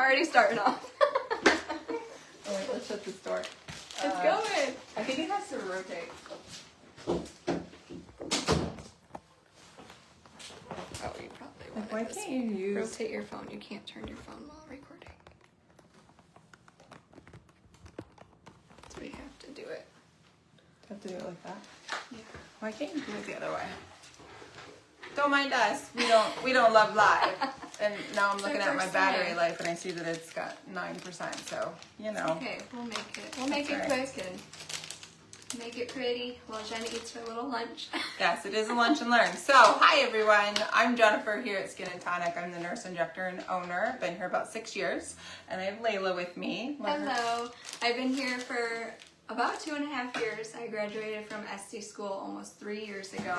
already starting off. Oh, wait, let's shut this door. It's going. I think it has to rotate. Oh, you probably want Why can't you use... rotate your phone. You can't turn your phone while recording. So we have to do it. Have to do it like that? Yeah. Why can't you do it the other way? Don't mind us. We don't love live. And now I'm looking at my battery life and I see that it's got 9%. So, you know. Okay, we'll make it. We'll make it quick and make it pretty while Jen eats her little lunch. Yes, it is a lunch and learn. So, hi everyone. I'm Jennifer here at Skin and Tonic. I'm the nurse injector and owner. Been here about 6 years. And I have Layla with me. Hello. I've been here for about 2.5 years. I graduated from SD school almost 3 years ago.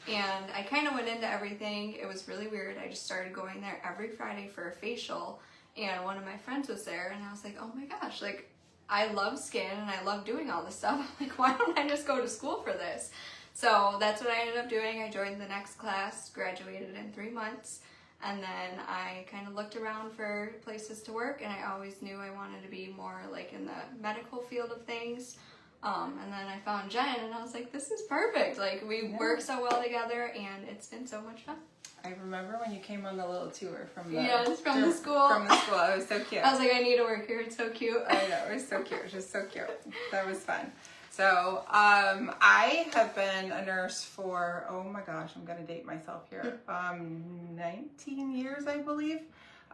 And I kind of went into everything. It was really weird. I just started going there every Friday for a facial. And one of my friends was there. And I was like, oh my gosh, like, I love skin and I love doing all this stuff. I'm like, why don't I just go to school for this? So that's what I ended up doing. I joined the next class, graduated in 3 months. And then I kind of looked around for places to work. And I always knew I wanted to be more like in the medical field of things. And then I found Jen and I was like, this is perfect. Like, we work so well together and it's been so much fun. I remember when you came on the little tour from the... Yes, from the school. From the school. It was so cute. I was like, I need to work here. It's so cute. I know. It was so cute. It was just so cute. That was fun. So, I have been a nurse for, oh my gosh, I'm going to date myself here. 19 years, I believe.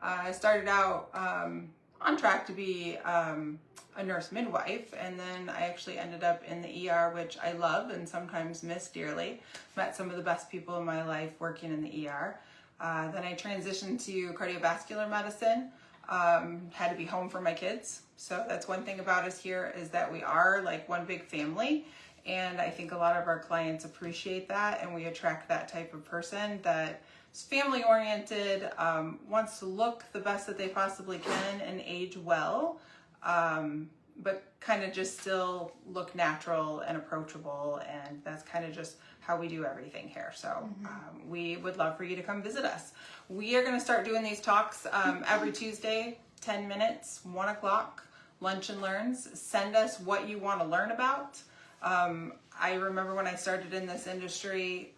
I started out on track to be a nurse midwife, and then I actually ended up in the ER, which I love and sometimes miss dearly. Met some of the best people in my life working in the ER. Then I transitioned to cardiovascular medicine. Had to be home for my kids. So that's one thing about us here is that we are like one big family. And I think a lot of our clients appreciate that, and we attract that type of person that is family oriented, wants to look the best that they possibly can and age well, but kind of just still look natural and approachable. And that's kind of just how we do everything here. So we would love for you to come visit us. We are going to start doing these talks every Tuesday, 10 minutes, 1 o'clock, lunch and learns. Send us what you want to learn about. I remember when I started in this industry,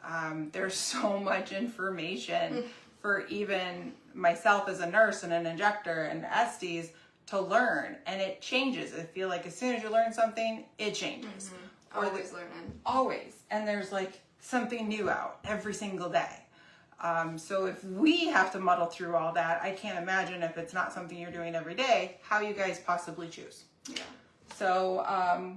there's so much information for even myself as a nurse and an injector and SDs to learn, and it changes. I feel like as soon as you learn something, it changes. Always learning. Always. And there's like something new out every single day. So if we have to muddle through all that, I can't imagine if it's not something you're doing every day, how you guys possibly choose. Yeah. So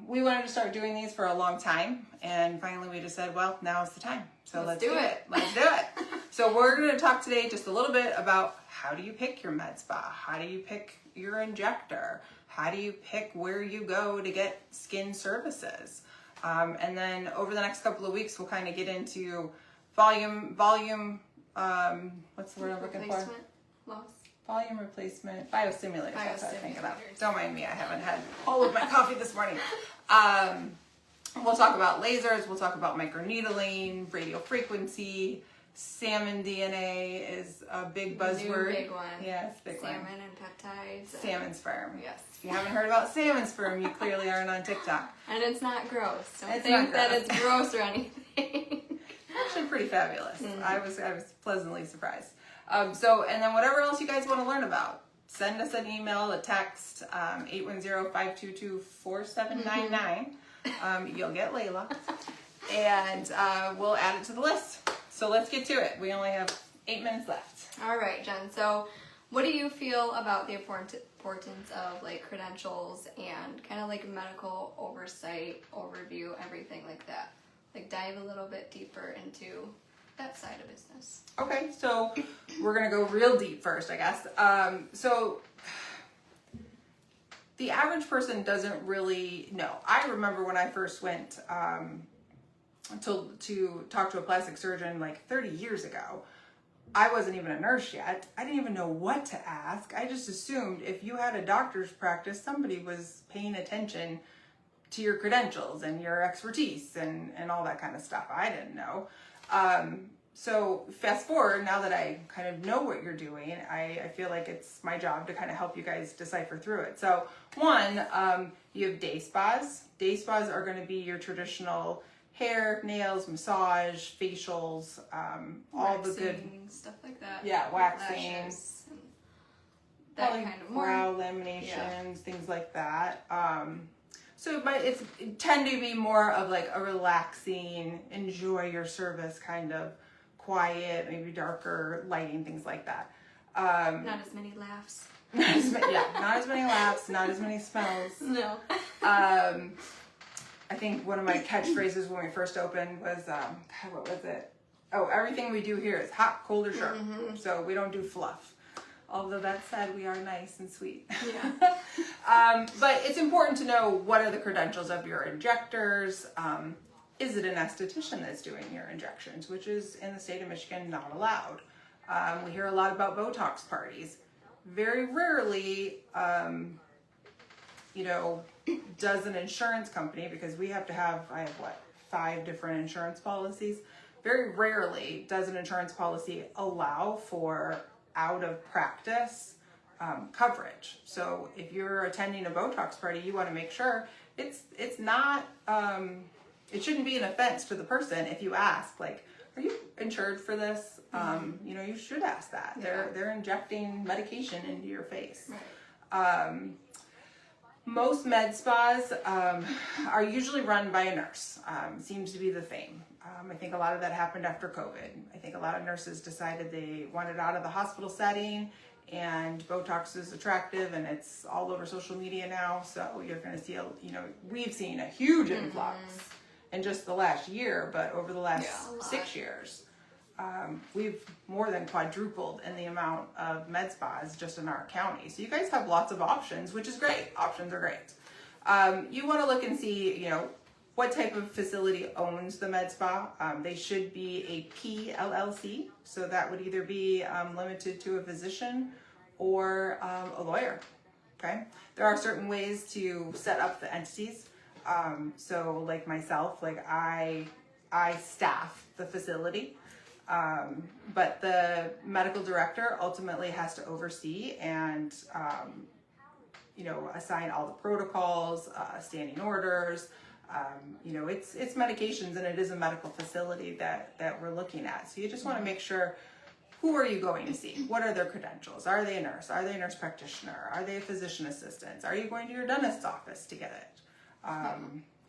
we wanted to start doing these for a long time, and finally we just said, well, now's the time. So let's do it. Let's do it. So we're going to talk today just a little bit about how do you pick your med spa? How do you pick your injector? How do you pick where you go to get skin services? And then over the next couple of weeks, we'll kind of get into volume, what's the word I'm looking for? Loss. Volume replacement, biostimulators. That's what I'm thinking of. Don't mind me, I haven't had all of my coffee this morning. We'll talk about lasers, we'll talk about microneedling, radiofrequency, salmon DNA is a big buzzword. New big one. Yes, big one. Salmon and peptides. Salmon sperm. Yes. If you haven't heard about salmon sperm, you clearly aren't on TikTok. And it's not gross. Don't It's think not gross. that it's gross or anything. Actually pretty fabulous. I was pleasantly surprised. And then whatever else you guys want to learn about, send us an email, a text, 810-522-4799. You'll get Layla. And we'll add it to the list. So let's get to it. We only have 8 minutes left. All right, Jen. So what do you feel about the importance of like credentials and kind of like medical oversight, overview, everything like that? Like dive a little bit deeper into that side of business. Okay, so we're gonna go real deep first, I guess. So the average person doesn't really know. I remember when I first went to talk to a plastic surgeon like 30 years ago. I wasn't even a nurse yet. I didn't even know what to ask. I just assumed if you had a doctor's practice, somebody was paying attention to your credentials and your expertise and all that kind of stuff. I didn't know. so fast forward, now that I kind of know what you're doing, I feel like it's my job to kind of help you guys decipher through it. So one, you have day spas. Day spas are going to be your traditional hair, nails, massage, facials, all the good stuff like that. Yeah, waxing. Lashes, that probably kind of more. brow laminations, things like that. So, but it tend to be more of like a relaxing, enjoy your service kind of quiet, maybe darker lighting, things like that. Not as many laughs. Not as many laughs, not as many smells. No. I think one of my catchphrases when we first opened was, God, what was it? Oh, everything we do here is hot, cold, or sharp. Mm-hmm. So we don't do fluff. Although that said, we are nice and sweet. Yeah. But it's important to know what are the credentials of your injectors. Is it an esthetician that's doing your injections, which is in the state of Michigan not allowed. We hear a lot about Botox parties. Very rarely, does an insurance company, because I have 5 different insurance policies. Very rarely does an insurance policy allow for out of practice coverage. So if you're attending a Botox party, you want to make sure it's not, it shouldn't be an offense to the person if you ask, like, are you insured for this? You should ask that. Yeah. They're injecting medication into your face. Right. Most med spas are usually run by a nurse. Seems to be the theme. I think a lot of that happened after COVID. I think a lot of nurses decided they wanted out of the hospital setting, and Botox is attractive, and it's all over social media now. So you're going to see, we've seen a huge influx in just the last year, but over the last 6 years, we've more than quadrupled in the amount of med spas just in our county. So you guys have lots of options, which is great. Options are great. You want to look and see, what type of facility owns the med spa. They should be a PLLC, so that would either be limited to a physician or a lawyer. Okay, there are certain ways to set up the entities. So like myself, I staff the facility. But the medical director ultimately has to oversee and, assign all the protocols, standing orders. It's medications, and it is a medical facility that we're looking at. So you just want to make sure, who are you going to see? What are their credentials? Are they a nurse? Are they a nurse practitioner? Are they a physician assistant? Are you going to your dentist's office to get it?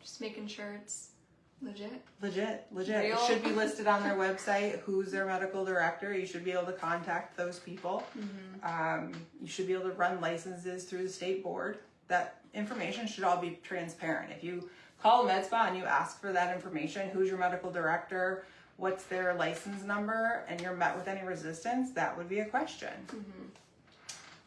Just making sure it's legit. Legit. Real. It should be listed on their website. Who's their medical director? You should be able to contact those people. Mm-hmm. You should be able to run licenses through the state board. That information should all be transparent. If you call a med spa and you ask for that information, who's your medical director, what's their license number, and you're met with any resistance, that would be a question. Mm-hmm.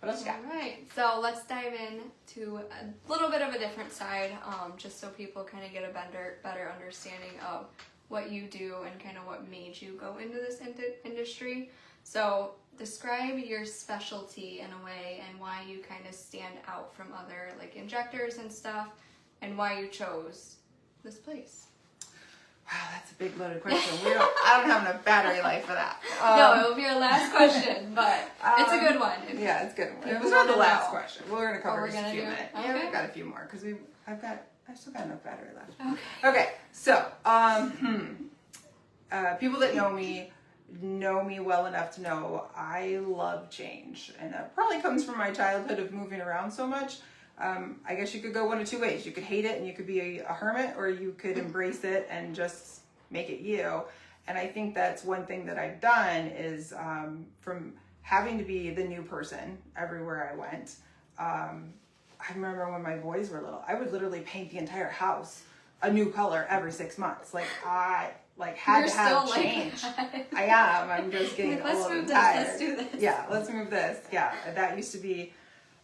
What else you got? All right, so let's dive in to a little bit of a different side, just so people kind of get a better understanding of what you do and kind of what made you go into this industry. So describe your specialty in a way and why you kind of stand out from other injectors and stuff, and why you chose this place. Wow, that's a big loaded question. I don't have enough battery life for that. No, it will be our last question, but it's a good one. Yeah, it's a good one. It was not the last question. We're going to cover just a few minutes. Okay. Yeah, we've got a few more because I still got enough battery left. Okay. So, people that know me well enough to know I love change, and that probably comes from my childhood of moving around so much. I guess you could go one of two ways. You could hate it and you could be a hermit, or you could embrace it and just make it you. And I think that's one thing that I've done is from having to be the new person everywhere I went. I remember when my boys were little, I would literally paint the entire house a new color every 6 months. I had to have change. I am. I'm just getting old and tired. Let's do this. Yeah, let's move this. Yeah, that used to be.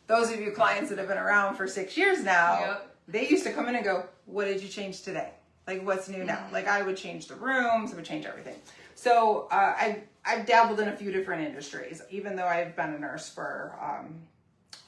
Those of you clients that have been around for 6 years now, They used to come in and go, what did you change today? What's new now? I would change the rooms, I would change everything. So I've dabbled in a few different industries, even though I've been a nurse for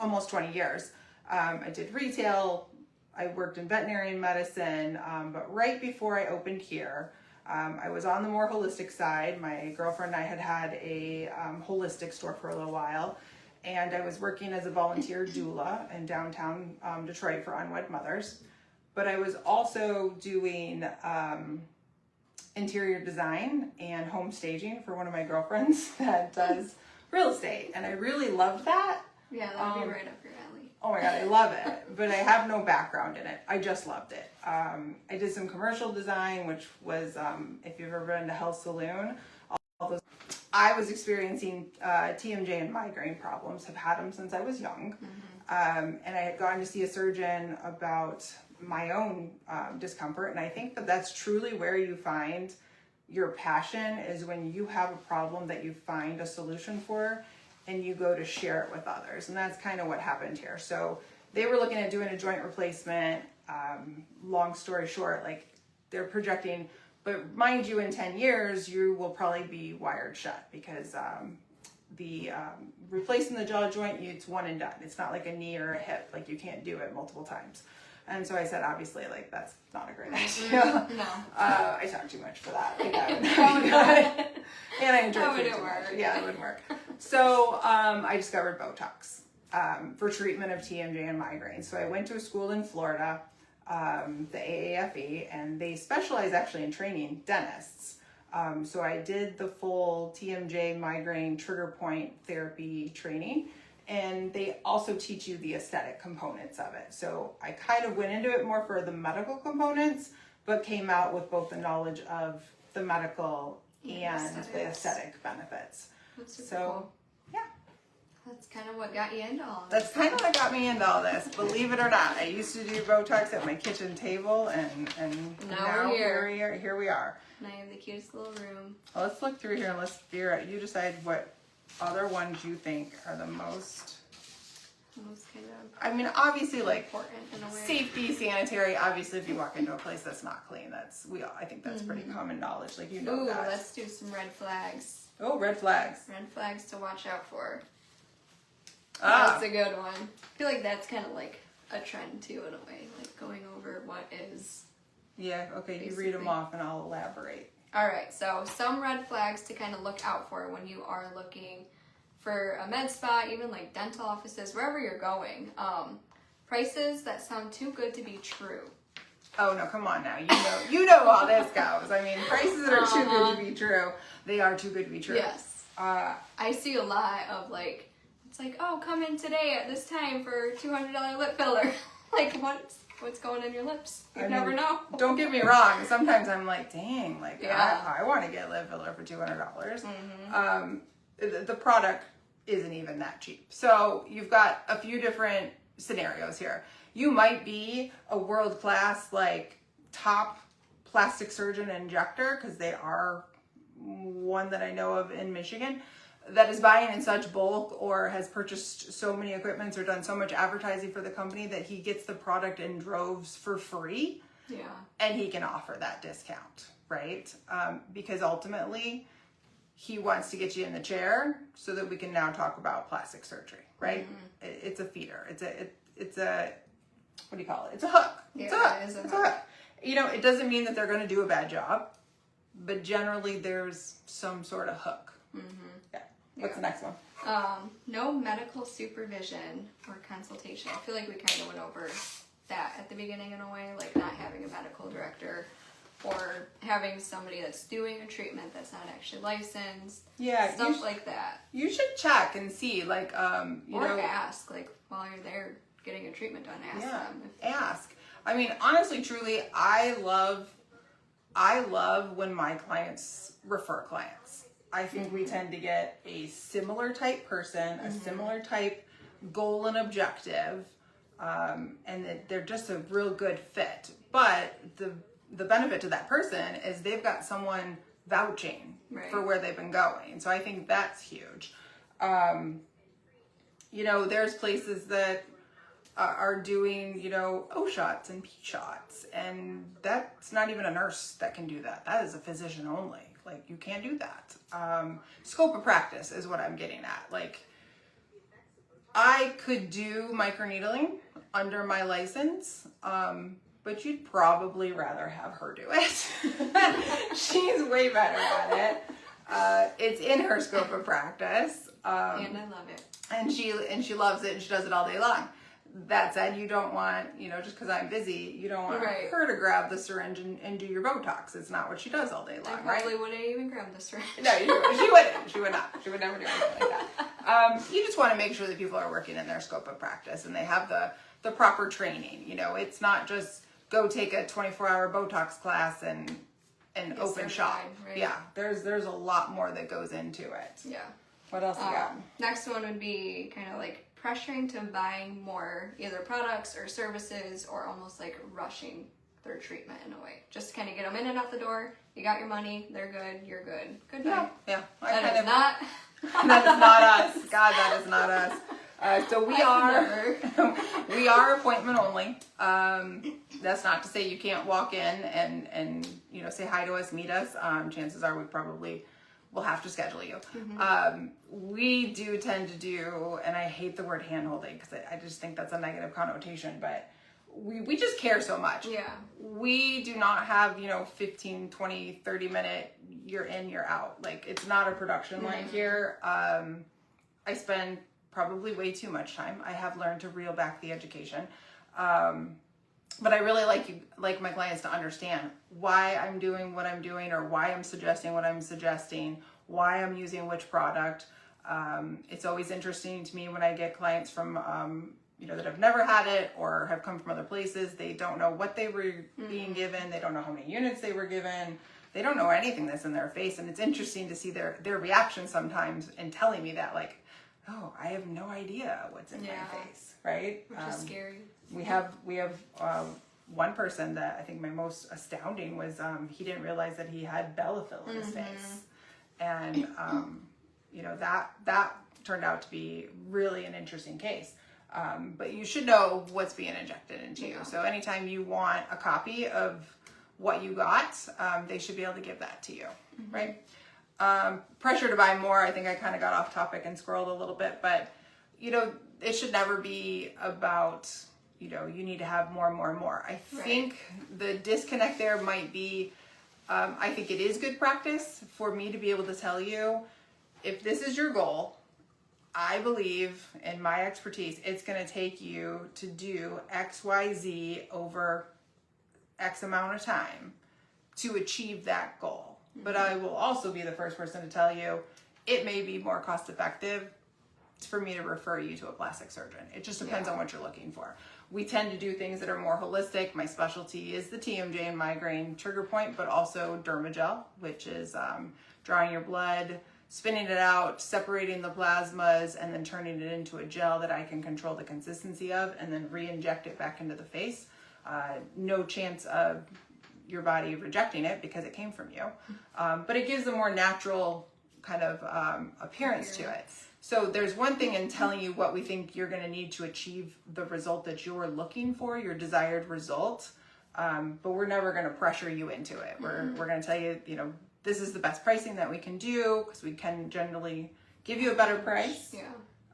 almost 20 years. I did retail, I worked in veterinary medicine, but right before I opened here, I was on the more holistic side. My girlfriend and I had a holistic store for a little while, and I was working as a volunteer doula in downtown Detroit for unwed mothers. But I was also doing interior design and home staging for one of my girlfriends that does real estate, and I really loved that. Yeah, that would be right up your alley. Oh my God, I love it, but I have no background in it. I just loved it. I did some commercial design, which was, if you've ever been to Health Saloon, all those. I was experiencing TMJ and migraine problems, have had them since I was young. And I had gone to see a surgeon about my own discomfort. And I think that that's truly where you find your passion, is when you have a problem that you find a solution for and you go to share it with others. And that's kind of what happened here. So they were looking at doing a joint replacement. Long story short, like, they're projecting, but mind you, in 10 years, you will probably be wired shut, because replacing the jaw joint, it's one and done. It's not like a knee or a hip, like you can't do it multiple times. And so I said, obviously, like, that's not a great idea. No. I talk too much for that. Like, that would not be good. And I enjoy food too much. Yeah, it wouldn't work. So I discovered Botox for treatment of TMJ and migraine. So I went to a school in Florida, the AAFE, and they specialize actually in training dentists. So I did the full TMJ migraine trigger point therapy training, and they also teach you the aesthetic components of it. So I kind of went into it more for the medical components, but came out with both the knowledge of the medical and the aesthetic benefits. That's super So, cool. yeah. That's kind of what got you into all of this. That's kind of what got me into all this, believe it or not. I used to do Botox at my kitchen table, and now here we are. And I have the cutest little room. Well, let's look through here and let's figure out, you decide what other ones you think are the most Kind of I mean, obviously, like, important in a way. safety, sanitary, obviously if you walk into a place that's not clean, I think that's pretty common knowledge, like, you know. Ooh, that. let's do some red flags. Oh, red flags. Red flags to watch out for. Ah. That's a good one. I feel like that's kind of like a trend too, in a way, like going over what is. Yeah, okay, you basically. read them off and I'll elaborate. All right, so some red flags to kind of look out for when you are looking for a med spa, even like dental offices, wherever you're going. Prices that sound too good to be true. Oh no, come on now. You know how this goes. I mean, prices that are too good to be true, they are too good to be true. Yes. I see a lot of like, it's like, oh, come in today at this time for $200 lip filler. Like, what's going in your lips? You never know. Don't get me wrong. Sometimes I'm like, dang, like, Yeah. I want to get lip filler for $200. The product isn't even that cheap. So you've got a few different scenarios here. You might be a world-class, like, top plastic surgeon injector, because they are one that I know of in Michigan, that is buying in such bulk or has purchased so many equipments or done so much advertising for the company that he gets the product in droves for free. Yeah. And he can offer that discount, right? Because ultimately, he wants to get you in the chair so that we can now talk about plastic surgery, right? It's a feeder. It's a what do you call it? It's a hook. It's a hook. It's a hook. You know, it doesn't mean that they're going to do a bad job, but generally there's some sort of hook. Yeah. What's the next one? No medical supervision or consultation. I feel like we kind of went over that at the beginning in a way, like not having a medical director or having somebody that's doing a treatment that's not actually licensed. Yeah. Stuff like that. You should check and see, like, you know. Ask, like, while you're there getting a treatment done, ask them. Ask. I mean, honestly, truly, I love when my clients refer clients. I think we tend to get a similar type person, a similar type goal and objective, and that they're just a real good fit. But the benefit to that person is they've got someone vouching for where they've been going. So I think that's huge. You know, there's places that are doing, you know, O shots and P shots, and that's not even a nurse that can do that. That is a physician only. Like, you can't do that. Scope of practice is what I'm getting at. Like, I could do microneedling under my license, but you'd probably rather have her do it. She's way better at it. It's in her scope of practice. And I love it. And she loves it, and she does it all day long. That said, you don't want, just because I'm busy, you don't want her to grab the syringe and do your Botox. It's not what she does all day long, I probably wouldn't even grab the syringe. No, she wouldn't. She would not. She would never do anything like that. You just want to make sure that people are working in their scope of practice and they have the proper training. It's not just go take a 24-hour Botox class and open shop. Right? Yeah, there's a lot more that goes into it. Yeah. What else you got? Next one would be kind of like pressuring to buying more either products or services, or almost like rushing their treatment in a way. Just kind of get them in and out the door. You got your money. They're good. You're good. Goodbye. Yeah. That is not. That is not us. God, that is not us. So we are appointment only. That's not to say you can't walk in and say hi to us, meet us. Chances are we'll have to schedule you. Mm-hmm. We do tend to do, and I hate the word hand holding because I just think that's a negative connotation, but we just care so much. Yeah. We do not have, 15, 20, 30 minute, you're in, you're out. Like, it's not a production line here. I spend probably way too much time. I have learned to reel back the education. But I really like my clients to understand why I'm doing what I'm doing, or why I'm suggesting what I'm suggesting, why I'm using which product. It's always interesting to me when I get clients from, that have never had it or have come from other places. They don't know what they were being given. They don't know how many units they were given. They don't know anything that's in their face. And it's interesting to see their reaction sometimes in telling me that, like, oh, I have no idea what's in my face, right? Which is scary. We have one person that I think my most astounding was he didn't realize that he had Bellafill in his face, and that turned out to be really an interesting case. But you should know what's being injected into you. So anytime you want a copy of what you got, they should be able to give that to you, right? Pressure to buy more. I think I kind of got off topic and scrolled a little bit, but it should never be about, you need to have more and more and more. I think the disconnect there might be, I think it is good practice for me to be able to tell you, if this is your goal, I believe in my expertise, it's going to take you to do X, Y, Z over X amount of time to achieve that goal. But I will also be the first person to tell you, it may be more cost effective for me to refer you to a plastic surgeon. It just depends on what you're looking for. We tend to do things that are more holistic. My specialty is the TMJ and migraine trigger point, but also Dermagel, which is drawing your blood, spinning it out, separating the plasmas, and then turning it into a gel that I can control the consistency of, and then re-inject it back into the face. No chance of your body rejecting it because it came from you. But it gives a more natural kind of appearance to it. So there's one thing in telling you what we think you're going to need to achieve the result that you're looking for, your desired result. But we're never going to pressure you into it. We're going to tell you, this is the best pricing that we can do, because we can generally give you a better price.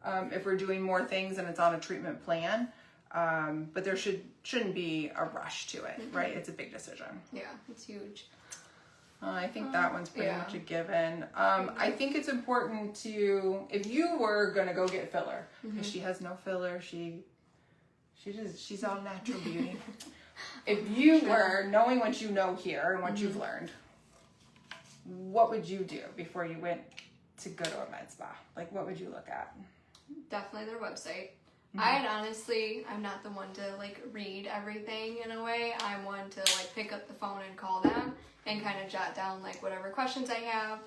If we're doing more things and it's on a treatment plan. But there shouldn't be a rush to it, right? It's a big decision. Yeah, it's huge. I think that one's pretty much a given. I think it's important to, if you were gonna go get filler, because she has no filler, she's all natural beauty. If you were, knowing what you know here and what you've learned, what would you do before you went to go to a med spa? Like, what would you look at? Definitely their website. I'm not the one to read everything in a way. I'm one to pick up the phone and call them and kind of jot down whatever questions I have.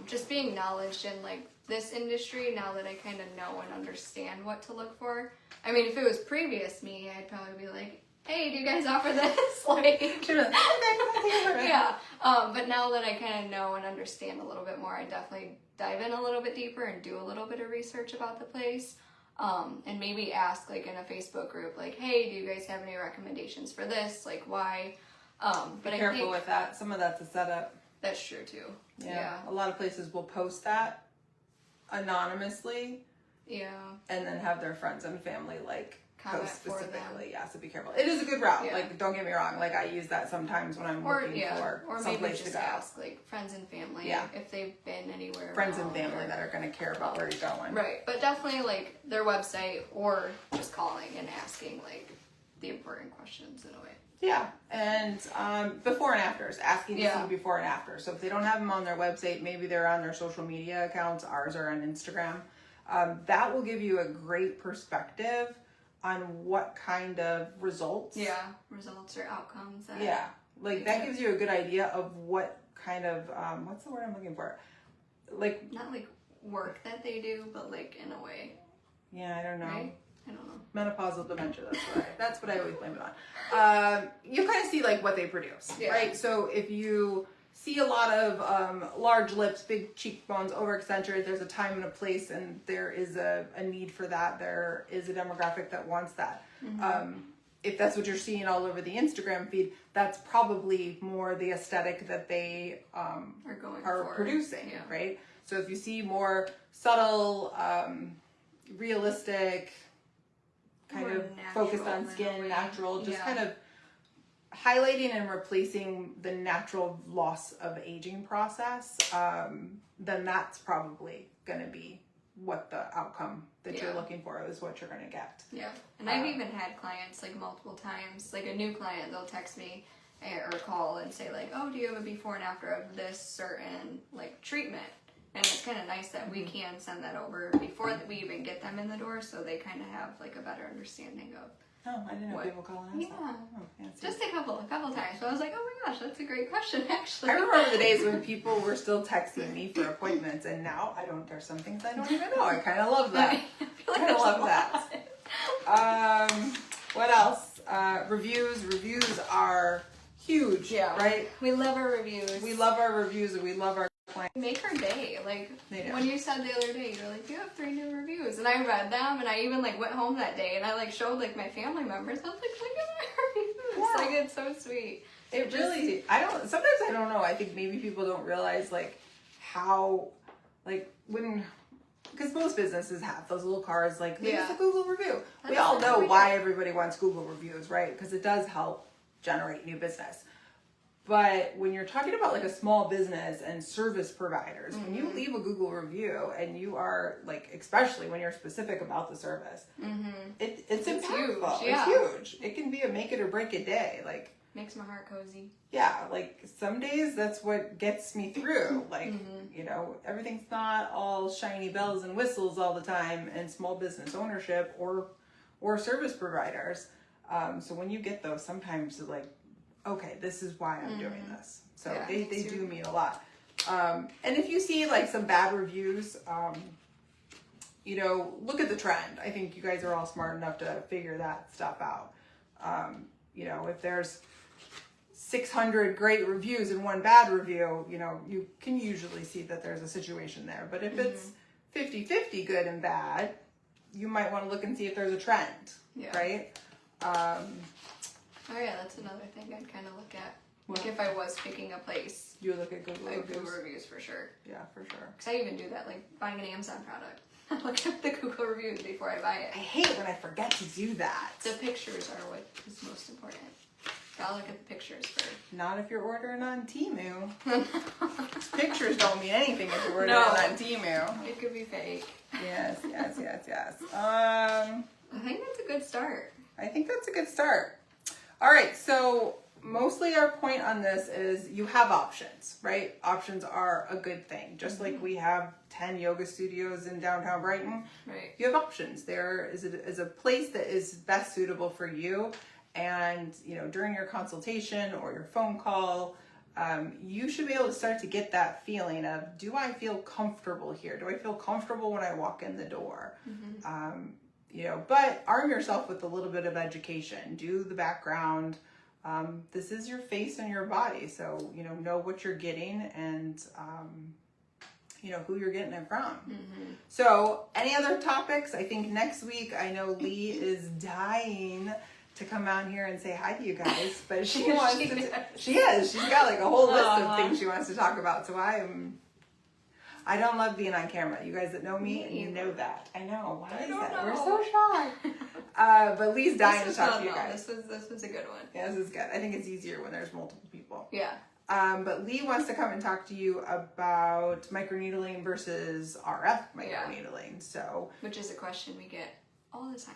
Just being knowledge in this industry now that I kind of know and understand what to look for. I mean, if it was previous me, I'd probably be like, hey, do you guys offer this? Yeah. But now that I kind of know and understand a little bit more, I definitely dive in a little bit deeper and do a little bit of research about the place. And maybe ask in a Facebook group, hey, do you guys have any recommendations for this? Why? But be careful with that. Some of that's a setup. That's true too. Yeah. A lot of places will post that anonymously. Yeah. And then have their friends and family comment post for them. specifically. Yeah, so be careful. It is a good route. Yeah. Like, don't get me wrong. Like, I use that sometimes when I'm looking for or maybe someplace to just go. ask like friends and family Yeah. if they've been anywhere. Friends and around family or- that are going to care about where you're going. Right, but definitely like their website or just calling and asking like the important questions in a way. Yeah, and before and afters, asking to Yeah. see before and after. So if they don't have them on their website, maybe they're on their social media accounts. Ours are on Instagram. That will give you a great perspective on what kind of results. Yeah, results or outcomes. That, Yeah, like that gives you a good idea of what kind of what's the word I'm looking for? Like, not like work that they do, but like in a way. yeah, I don't know. Right? I don't know. Menopausal dementia, that's what I always blame it on. You kind of see like what they produce, Yeah. right? So if you see a lot of large lips, big cheekbones, over-accentuated, there's a time and a place, and there is a need for that. There is a demographic that wants that. If that's what you're seeing all over the Instagram feed, that's probably more the aesthetic that they Are going are for. producing, Yeah. right? So if you see more subtle, realistic, kind More of focused natural on in a skin, way. natural, just Yeah. kind of highlighting and replacing the natural loss of aging process, then that's probably going to be what the outcome that you're Yeah. looking for is what you're going to get. Yeah, and I've even had clients like multiple times, like a new client, they'll text me or call and say like, oh, do you have a before and after of this certain like treatment? And it's kind of nice that we can send that over before we even get them in the door, so they kind of have like a better understanding of. Oh, I didn't know What? people call and ask Yeah. that. Oh, fancy. Just a couple times. So I was like, oh my gosh, that's a great question, actually. I remember the days when people were still texting me for appointments, and now I don't. There's some things I don't even know. I kind of love that. I feel like I there's a love lot. that. What else? Reviews. Reviews are huge. Yeah. Right. We love our reviews. We love our reviews, and we love our clients. Make our day. Like They do. when you said the other day, you're like, you have 3 new reviews, and I read them, and I even like went home that day, and I like showed like my family members. I was like, look at my reviews. Yeah. Like it's so sweet. It really. I don't. Sometimes I don't know. I think maybe people don't realize like how, like when. Because most businesses have those little cards like, leave us a Google review. We That's all what know we why do. everybody wants Google reviews, right? Because it does help generate new business. But when you're talking about like a small business and service providers, when you leave a Google review and you are like, especially when you're specific about the service, it's impactful. huge, yeah. It's huge. It can be a make it or break it day. Like, Makes my heart cozy. yeah, like some days that's what gets me through. Like, you know, everything's not all shiny bells and whistles all the time in small business ownership or service providers. So when you get those, sometimes it's like, okay, this is why I'm doing this. So Yeah, they makes do you- mean a lot. And if you see like some bad reviews, you know, look at the trend. I think you guys are all smart enough to figure that stuff out. You know, if there's 600 great reviews and 1 bad review, you know, you can usually see that there's a situation there. But if it's 50-50 good and bad, you might want to look and see if there's a trend, Yeah. right? Oh yeah, that's another thing I'd kind of look at. What? Like if I was picking a place, You look at Google like reviews. Google reviews for sure. Yeah, for sure. Because I even do that, like buying an Amazon product. I look at the Google reviews before I buy it. I hate when I forget to do that. The pictures are what is most important. Gotta look at the pictures first. Not if you're ordering on Temu. Pictures don't mean anything if you're ordering No. on Temu. It could be fake. Yes. I think that's a good start. I think that's a good start. All right, so mostly our point on this is you have options, right? Options are a good thing. Just like we have 10 yoga studios in downtown Brighton, Right. you have options. There is a place that is best suitable for you. And, you know, during your consultation or your phone call, you should be able to start to get that feeling of, do I feel comfortable here? Do I feel comfortable when I walk in the door? You know, but arm yourself with a little bit of education. Do the background. This is your face and your body, so you know what you're getting and you know who you're getting it from. So, any other topics? I think next week I know Lee is dying to come out here and say hi to you guys, but she wants to. She is. She's got like a whole list of things she wants to talk about. So I don't love being on camera. You guys that know me, and you know that. I know. Why is that? We're so shy. But Lee's dying to talk to you guys. This was a good one. Yeah, this is good. I think it's easier when there's multiple people. Yeah. But Lee wants to come and talk to you about microneedling versus RF microneedling. So, which is a question we get all the time.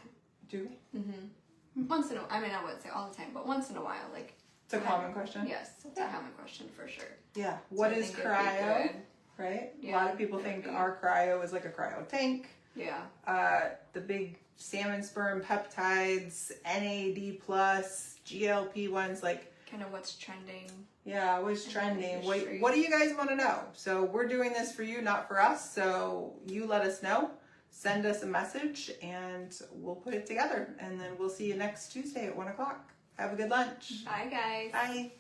Do we? Once in a, I mean, I wouldn't say all the time, but once in a while, like. It's a common question. Yes, it's a common question for sure. Yeah. What is cryo? Right. Yeah, a lot of people think our cryo is like a cryo tank. Yeah. The big salmon sperm peptides, NAD plus, GLP-1s, like. Kind of what's trending. Yeah, what's trending? What do you guys want to know? So we're doing this for you, not for us. So you let us know. Send us a message and we'll put it together. And then we'll see you next Tuesday at 1 o'clock. Have a good lunch. Bye, guys. Bye.